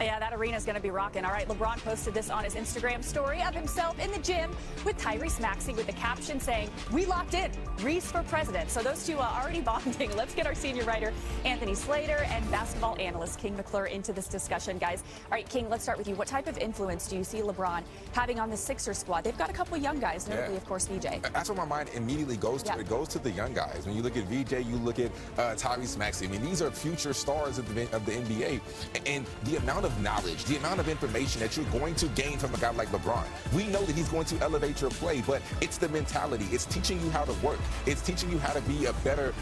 Yeah, that arena is going to be rocking. All right, LeBron posted this on his Instagram story of himself in the gym with Tyrese Maxey with the caption saying, "We locked in, Reese for president." So those two are already bonding. Let's get our senior writer, Anthony Slater, and basketball analyst King McClure into this discussion, guys. All right, King, let's start with you. What type of influence do you see LeBron having on the Sixers squad? They've got a couple of young guys, notably, of course, VJ. That's what my mind immediately goes to. It goes to the young guys. When you look at VJ, you look at Tyrese Maxey. I mean, these are future stars of the NBA. And the amount of knowledge, the amount of information that you're going to gain from a guy like LeBron. We know that he's going to elevate your play, but it's the mentality. It's teaching you how to work. It's teaching you how to be a better,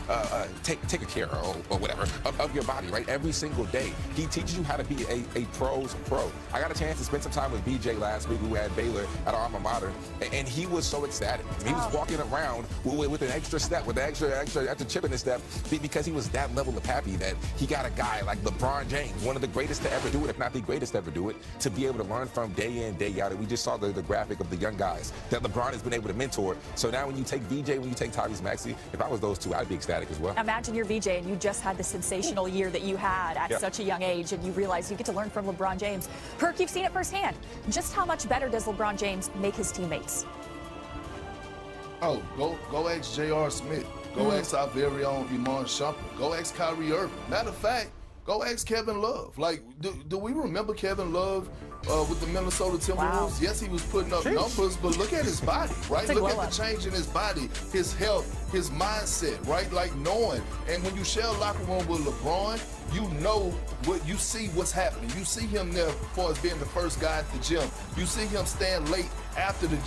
take care or whatever of your body, right? Every single day. He teaches you how to be a pro's pro. I got a chance to spend some time with BJ last week, who had Baylor at our alma mater, and he was so ecstatic. He was walking around with an extra step, with an extra chip in his step, because he was that level of happy that he got a guy like LeBron James, one of the greatest to ever do it, if not the greatest to ever do it, to be able to learn from day in, day out. And we just saw the graphic of the young guys that LeBron has been able to mentor. So now when you take VJ, when you take Tyrese Maxey, if I was those two, I'd be ecstatic as well. Imagine you're VJ and you just had the sensational year that you had at such a young age, and you realize you get to learn from LeBron James. Perk, you've seen it firsthand. Just how much better does LeBron James make his teammates? Oh, go ask J.R. Smith. Go ask our very own Iman Shumpert. Go ask Kyrie Irving. Matter of fact, go ask Kevin Love. Like, do we remember Kevin Love with the Minnesota Timberwolves? Wow. Yes, he was putting up numbers, but look at his body, right? Look at the change in his body, his health, his mindset, right? Like knowing. And when you share a locker room with LeBron, you know what you see what's happening. You see him there as far as being the first guy at the gym. You see him stand late after the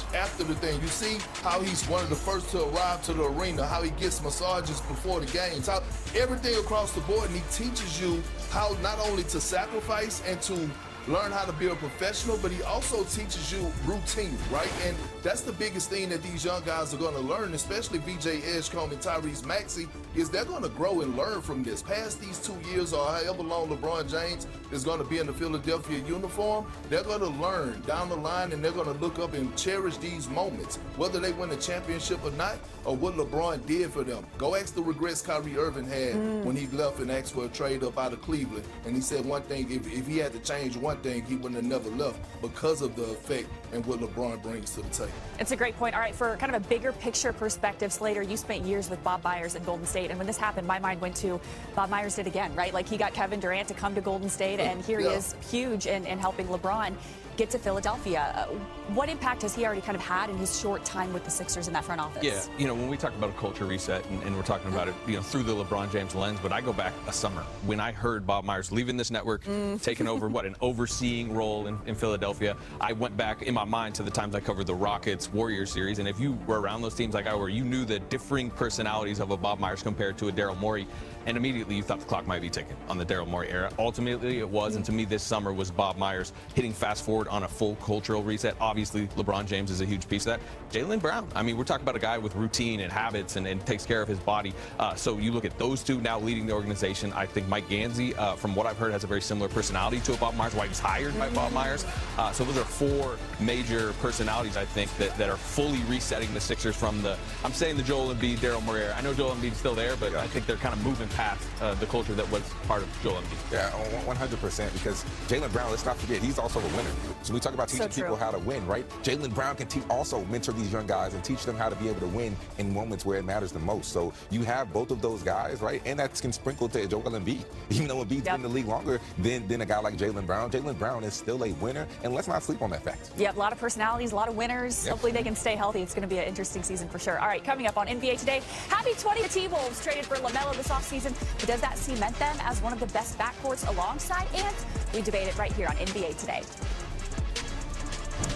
thing. You see how he's one of the first to arrive to the arena, how he gets massages before the games, how everything across the board, and he teaches you how not only to sacrifice and to learn how to be a professional, but he also teaches you routine, right? And that's the biggest thing that these young guys are going to learn, especially VJ Edgecombe and Tyrese Maxey, is they're going to grow and learn from this. Past these 2 years or however long LeBron James is going to be in the Philadelphia uniform, they're going to learn down the line, and they're going to look up and cherish these moments, whether they win a championship or not, or what LeBron did for them. Go ask the regrets Kyrie Irving had when he left and asked for a trade up out of Cleveland. And he said one thing, if he had to change one thing, he wouldn't have never left because of the effect and what LeBron brings to the table. It's a great point. All right, for kind of a bigger picture perspective, Slater, you spent years with Bob Myers in Golden State, and when this happened, my mind went to Bob Myers did again, right? Like, he got Kevin Durant to come to Golden State, and here he is, huge in helping LeBron get to Philadelphia. What impact has he already kind of had in his short time with the Sixers in that front office? Yeah, you know, when we talk about a culture reset, and we're talking about it, you know, through the LeBron James lens, but I go back a summer when I heard Bob Myers leaving this network, taking over, an overseeing role in Philadelphia. I went back in my mind to the times I covered the Rockets Warriors series, and if you were around those teams like I were, you knew the differing personalities of a Bob Myers compared to a Daryl Morey, and immediately you thought the clock might be ticking on the Daryl Morey era. Ultimately, it was, and to me, this summer was Bob Myers hitting fast forward on a full cultural reset. Obviously, LeBron James is a huge piece of that. Jaylen Brown, I mean, we're talking about a guy with routine and habits and takes care of his body. So you look at those two now leading the organization. I think Mike Gansey, from what I've heard, has a very similar personality to a Bob Myers, why he was hired by Bob Myers. So those are four major personalities, I think, that are fully resetting the Sixers from the, I'm saying the Joel Embiid, Daryl Morey era. I know Joel Embiid's still there, but I think they're kind of moving past the culture that was part of Joel Embiid. Yeah, 100%, because Jaylen Brown, let's not forget, he's also a winner. So we talk about teaching people how to win, right? Jaylen Brown can also mentor these young guys and teach them how to be able to win in moments where it matters the most. So you have both of those guys, right? And that can sprinkle to Joel Embiid. Even though Embiid's been in the league longer than a guy like Jaylen Brown, Jaylen Brown is still a winner, and let's not sleep on that fact. Yeah, a lot of personalities, a lot of winners. Hopefully they can stay healthy. It's going to be an interesting season for sure. All right, coming up on NBA Today, happy 20 T-Wolves traded for LaMelo this offseason, but does that cement them as one of the best backcourts alongside Ant? We debate it right here on NBA Today.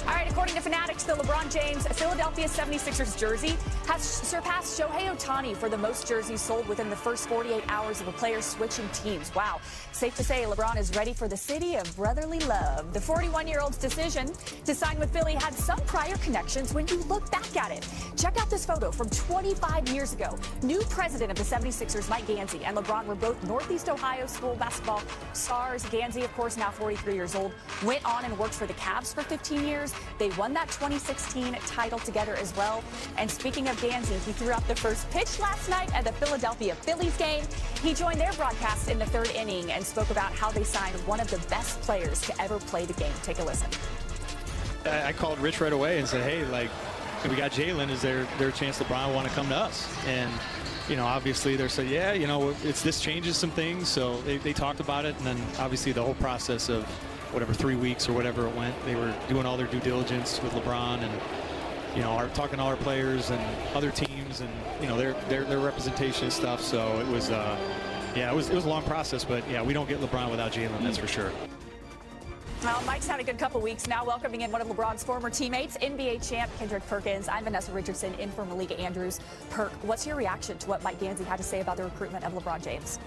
All right, according to Fanatics, the LeBron James Philadelphia 76ers jersey has surpassed Shohei Ohtani for the most jerseys sold within the first 48 hours of a player switching teams. Wow. Safe to say LeBron is ready for the city of brotherly love. The 41-year-old's decision to sign with Philly had some prior connections when you look back at it. Check out this photo from 25 years ago. New president of the 76ers, Mike Gansey, and LeBron were both Northeast Ohio school basketball stars. Gansey, of course, now 43 years old, went on and worked for the Cavs for 15 years. They won that 2016 title together as well. And speaking of Mike Gansey. He threw out the first pitch last night at the Philadelphia Phillies game. He joined their broadcast in the third inning and spoke about how they signed one of the best players to ever play the game. Take a listen. I called Rich right away and said, hey, like, we got Jalen. Is there a chance LeBron want to come to us? And, obviously they said, yeah, this changes some things. So they talked about it. And then obviously the whole process of whatever 3 weeks or whatever it went, they were doing all their due diligence with LeBron and, talking to all our players and other teams and, their representation and stuff. So it was, it was a long process. But, yeah, we don't get LeBron without Jalen, that's for sure. Well, Mike's had a good couple weeks now, welcoming in one of LeBron's former teammates, NBA champ Kendrick Perkins. I'm Vanessa Richardson in for Malika Andrews. Perk, what's your reaction to what Mike Gansey had to say about the recruitment of LeBron James?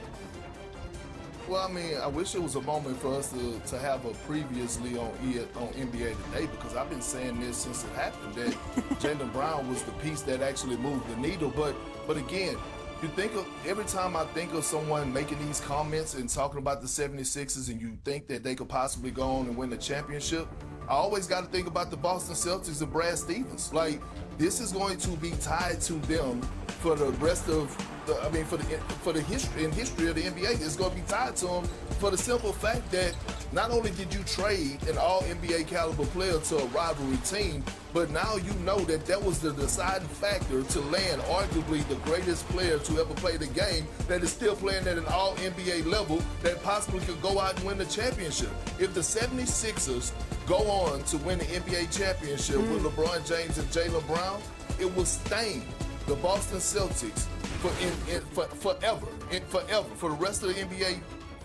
Well, I mean, I wish it was a moment for us to have a previously on NBA Today, because I've been saying this since it happened, that Jaylen Brown was the piece that actually moved the needle. But again, every time I think of someone making these comments and talking about the 76ers and you think that they could possibly go on and win the championship, I always got to think about the Boston Celtics and Brad Stevens. Like, this is going to be tied to them for the rest of for the history of the NBA. It's going to be tied to them for the simple fact that not only did you trade an all-NBA caliber player to a rivalry team, but now you know that was the deciding factor to land arguably the greatest player to ever play the game that is still playing at an all-NBA level that possibly could go out and win the championship. If the 76ers go on to win the NBA championship with LeBron James and Jaylen Brown, it will stain the Boston Celtics forever, for the rest of the NBA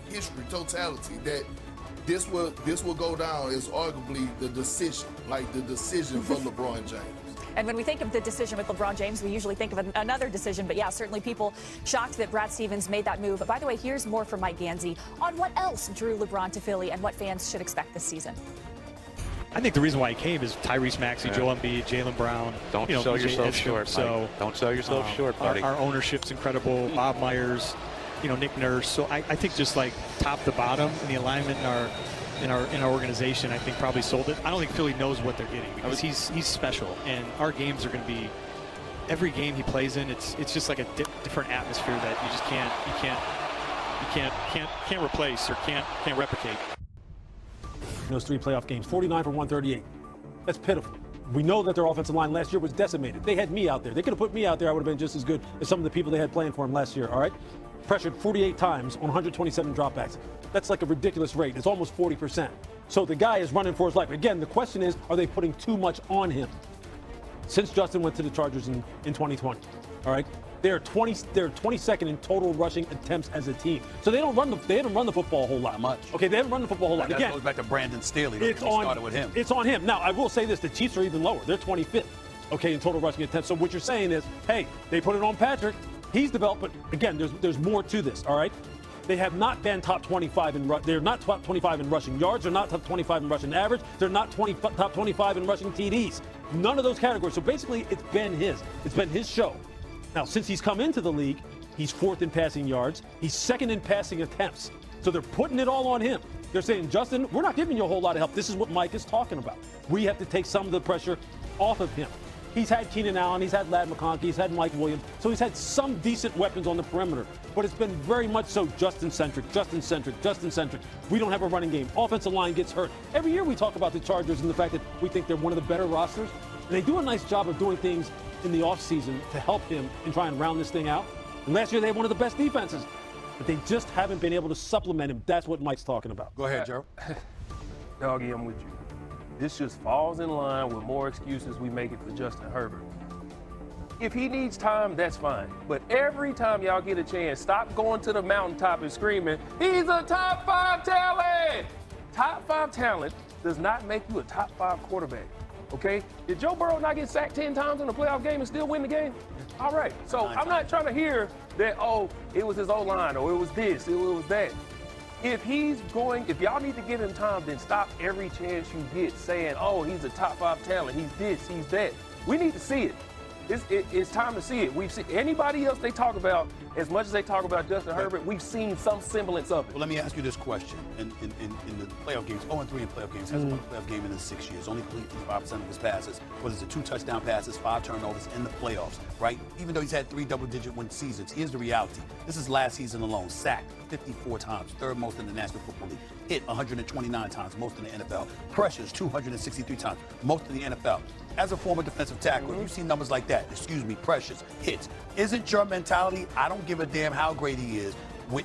history totality, that this will go down as arguably the decision for LeBron James. And when we think of the decision with LeBron James, we usually think of another decision. But yeah, certainly people shocked that Brad Stevens made that move. But by the way, here's more from Mike Gansey on what else drew LeBron to Philly and what fans should expect this season. I think the reason why he came is Tyrese Maxey, Joel Embiid, Jaylen Brown. Don't sell yourself short. So don't sell yourself short, buddy. Our ownership's incredible. Bob Myers, Nick Nurse. So I think just like top to bottom in the alignment in our organization, I think probably sold it. I don't think Philly knows what they're getting because he's special, and our games are going to be every game he plays in. It's just like a different atmosphere that you just can't replace or can't replicate. Those 3 playoff games, 49 for 138. That's pitiful. We know that their offensive line last year was decimated. They had me out there. They could have put me out there. I would have been just as good as some of the people they had playing for him last year, all right? Pressured 48 times on 127 dropbacks. That's like a ridiculous rate. It's almost 40%. So the guy is running for his life. Again, the question is, are they putting too much on him? Since Justin went to the Chargers in 2020, all right? They're 22nd in total rushing attempts as a team. So they haven't run the football a whole lot. Not much. Okay, they haven't run the football a whole lot. That Again, goes back to Brandon Staley. It started with him. It's on him. Now, I will say this, the Chiefs are even lower. They're 25th, okay, in total rushing attempts. So what you're saying is, hey, they put it on Patrick. He's developed, but again, there's more to this, all right? They have not been top 25 they're not top 25 in rushing yards. They're not top 25 in rushing average. They're not top 25 in rushing TDs. None of those categories. So basically, it's been his show. Now, since he's come into the league, he's 4th in passing yards. He's 2nd in passing attempts. So they're putting it all on him. They're saying, Justin, we're not giving you a whole lot of help. This is what Mike is talking about. We have to take some of the pressure off of him. He's had Keenan Allen, he's had Ladd McConkey, he's had Mike Williams. So he's had some decent weapons on the perimeter. But it's been very much so Justin-centric. We don't have a running game. Offensive line gets hurt. Every year we talk about the Chargers and the fact that we think they're one of the better rosters. And they do a nice job of doing things in the offseason to help him and try and round this thing out. And last year they had one of the best defenses. But they just haven't been able to supplement him. That's what Mike's talking about. Go ahead, Joe. Doggy, I'm with you. This just falls in line with more excuses we make it for Justin Herbert. If he needs time, that's fine. But every time y'all get a chance, stop going to the mountaintop and screaming, he's a top 5 talent! Top 5 talent does not make you a top 5 quarterback, okay? Did Joe Burrow not get sacked 10 times in a playoff game and still win the game? All right, so I'm not trying to hear that, oh, it was his O-line or it was this, it was that. If y'all need to give him time, then stop every chance you get saying, oh, he's a top 5 talent, he's this, he's that. We need to see it. It's time to see it. We've seen anybody else they talk about, as much as they talk about Justin Herbert, we've seen some semblance of it. Well, let me ask you this question. In the playoff games, 0-3 in playoff games, hasn't won a playoff game in 6 years. Only completed 55% of his passes. Whether it's 2 touchdown passes, 5 turnovers in the playoffs, right? Even though he's had 3 double-digit win seasons, here's the reality. This is last season alone. Sacked 54 times, 3rd most in the National Football League. Hit 129 times, most in the NFL. Pressures 263 times, most in the NFL. As a former defensive tackle, if you see numbers like that, pressures, hits, isn't your mentality, I don't give a damn how great he is.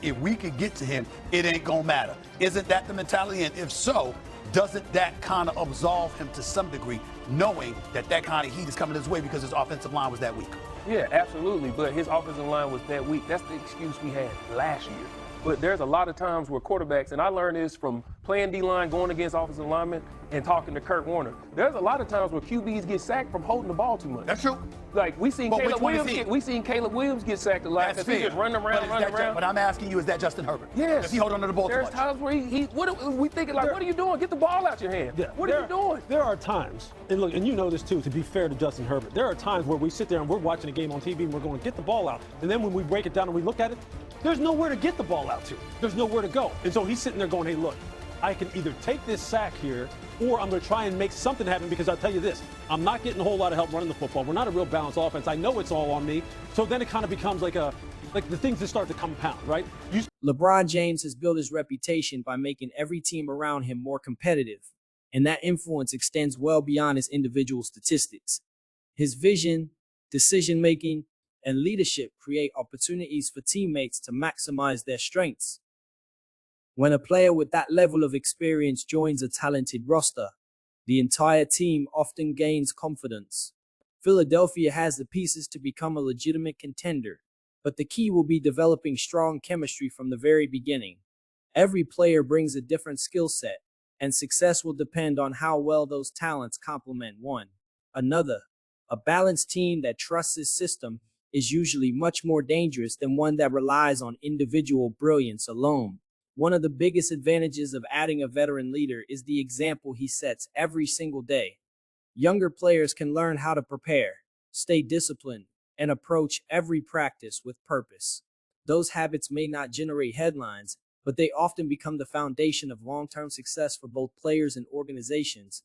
If we could get to him, it ain't gonna matter. Isn't that the mentality? And if so, doesn't that kind of absolve him to some degree, knowing that kind of heat is coming his way because his offensive line was that weak? Yeah, absolutely. But his offensive line was that weak. That's the excuse we had last year. But there's a lot of times where quarterbacks, and I learned this from playing D-line, going against offensive linemen, and talking to Kurt Warner. There's a lot of times where QBs get sacked from holding the ball too much. That's true. Like we seen Caleb Williams get sacked a lot because he just running around. But I'm asking you, is that Justin Herbert? Yes. Does he hold on to the ball too much? There's times where we thinking like, what are you doing? Get the ball out your hand. Yeah, what are you doing? There are times, and look, and you know this too, to be fair to Justin Herbert, there are times where we sit there and we're watching a game on TV and we're going to get the ball out. And then when we break it down and we look at it, there's nowhere to get the ball out to. There's nowhere to go. And so he's sitting there going, hey, look, I can either take this sack here or I'm going to try and make something happen because I'll tell you this, I'm not getting a whole lot of help running the football. We're not a real balanced offense. I know it's all on me. So then it kind of becomes like the things that start to compound, right? LeBron James has built his reputation by making every team around him more competitive, and that influence extends well beyond his individual statistics. His vision, decision-making, and leadership create opportunities for teammates to maximize their strengths. When a player with that level of experience joins a talented roster, the entire team often gains confidence. Philadelphia has the pieces to become a legitimate contender, but the key will be developing strong chemistry from the very beginning. Every player brings a different skill set, and success will depend on how well those talents complement one another. A balanced team that trusts its system is usually much more dangerous than one that relies on individual brilliance alone. One of the biggest advantages of adding a veteran leader is the example he sets every single day. Younger players can learn how to prepare, stay disciplined, and approach every practice with purpose. Those habits may not generate headlines, but they often become the foundation of long-term success for both players and organizations.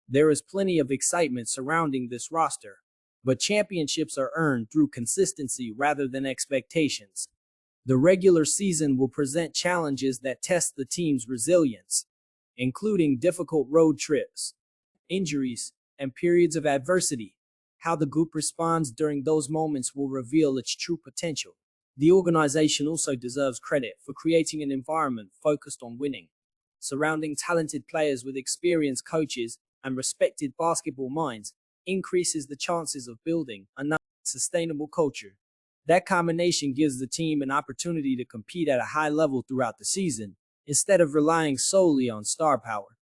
There is plenty of excitement surrounding this roster, but championships are earned through consistency rather than expectations. The regular season will present challenges that test the team's resilience, including difficult road trips, injuries, and periods of adversity. How the group responds during those moments will reveal its true potential. The organization also deserves credit for creating an environment focused on winning. Surrounding talented players with experienced coaches and respected basketball minds increases the chances of building a sustainable culture. That combination gives the team an opportunity to compete at a high level throughout the season, instead of relying solely on star power.